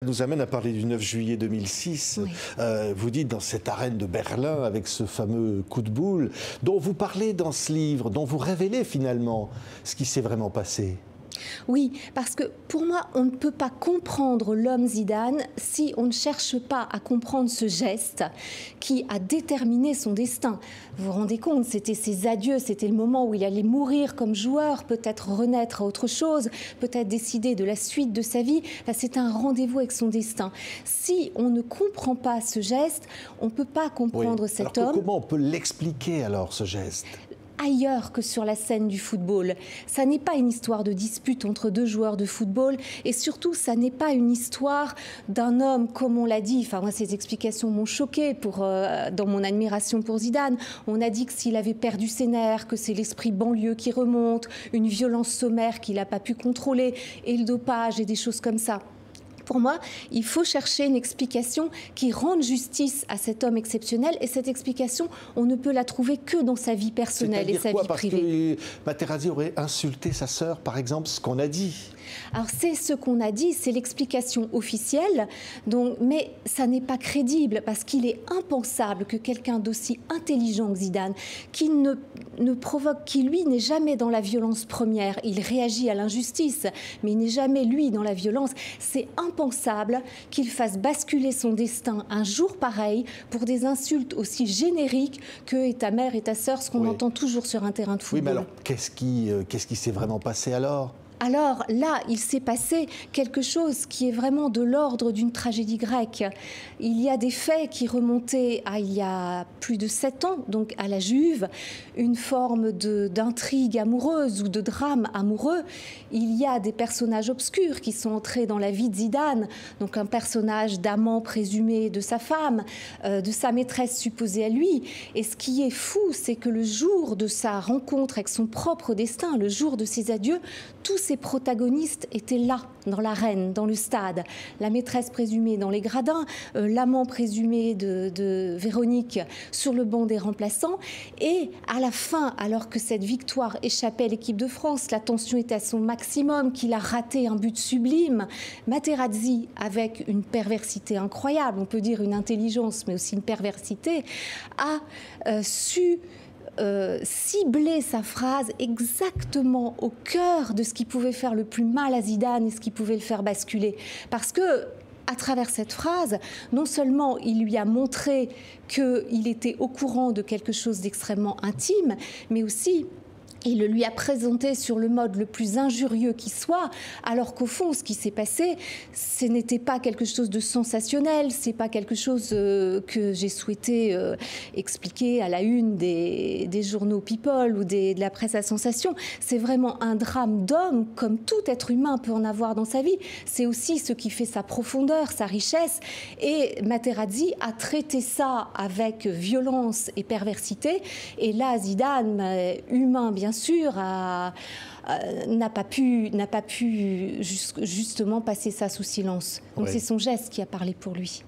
nous amène à parler du 9 juillet 2006. Oui. Vous dites dans cette arène de Berlin, avec ce fameux coup de boule, dont vous parlez dans ce livre, dont vous révélez finalement ce qui s'est vraiment passé. Oui, parce que pour moi, on ne peut pas comprendre l'homme Zidane si on ne cherche pas à comprendre ce geste qui a déterminé son destin. Vous vous rendez compte, c'était ses adieux, c'était le moment où il allait mourir comme joueur, peut-être renaître à autre chose, peut-être décider de la suite de sa vie. Enfin, c'est un rendez-vous avec son destin. Si on ne comprend pas ce geste, on ne peut pas comprendre cet homme. Comment on peut l'expliquer alors, ce geste ? Ailleurs que sur la scène du football. Ça n'est pas une histoire de dispute entre deux joueurs de football et surtout, ça n'est pas une histoire d'un homme, comme on l'a dit. Enfin, moi, ces explications m'ont choquée dans mon admiration pour Zidane. On a dit que s'il avait perdu ses nerfs, que c'est l'esprit banlieue qui remonte, une violence sommaire qu'il n'a pas pu contrôler et le dopage et des choses comme ça. Pour moi, il faut chercher une explication qui rende justice à cet homme exceptionnel. Et cette explication, on ne peut la trouver que dans sa vie personnelle et sa vie privée. Parce que Materazzi aurait insulté sa sœur, par exemple, ce qu'on a dit. Alors c'est ce qu'on a dit, c'est l'explication officielle, mais ça n'est pas crédible parce qu'il est impensable que quelqu'un d'aussi intelligent que Zidane, qui lui n'est jamais dans la violence première, il réagit à l'injustice, mais il n'est jamais lui dans la violence, c'est impensable qu'il fasse basculer son destin un jour pareil pour des insultes aussi génériques que « et ta mère et ta sœur », ce qu'on entend toujours sur un terrain de football. Oui, mais alors qu'est-ce qui s'est vraiment passé alors ? Alors là, il s'est passé quelque chose qui est vraiment de l'ordre d'une tragédie grecque. Il y a des faits qui remontaient à il y a plus de 7 ans, donc à la Juve, une forme d'intrigue amoureuse ou de drame amoureux. Il y a des personnages obscurs qui sont entrés dans la vie de Zidane, donc un personnage d'amant présumé de sa femme, de sa maîtresse supposée à lui. Et ce qui est fou, c'est que le jour de sa rencontre avec son propre destin, le jour de ses adieux, tous ces protagonistes étaient là, dans l'arène, dans le stade. La maîtresse présumée dans les gradins, l'amant présumé de Véronique sur le banc des remplaçants. Et à la fin, alors que cette victoire échappait à l'équipe de France, la tension était à son maximum, qu'il a raté un but sublime, Materazzi, avec une perversité incroyable, on peut dire une intelligence, mais aussi une perversité, a su cibler sa phrase exactement au cœur de ce qui pouvait faire le plus mal à Zidane et ce qui pouvait le faire basculer. Parce que, à travers cette phrase, non seulement il lui a montré qu'il était au courant de quelque chose d'extrêmement intime, mais aussi il le lui a présenté sur le mode le plus injurieux qui soit, alors qu'au fond, ce qui s'est passé, ce n'était pas quelque chose de sensationnel, c'est pas quelque chose que j'ai souhaité expliquer à la une des journaux People ou de la presse à sensation. C'est vraiment un drame d'homme, comme tout être humain peut en avoir dans sa vie. C'est aussi ce qui fait sa profondeur, sa richesse. Et Materazzi a traité ça avec violence et perversité. Et là, Zidane, humain bien sûr, n'a pas pu justement passer ça sous silence. Donc c'est son geste qui a parlé pour lui.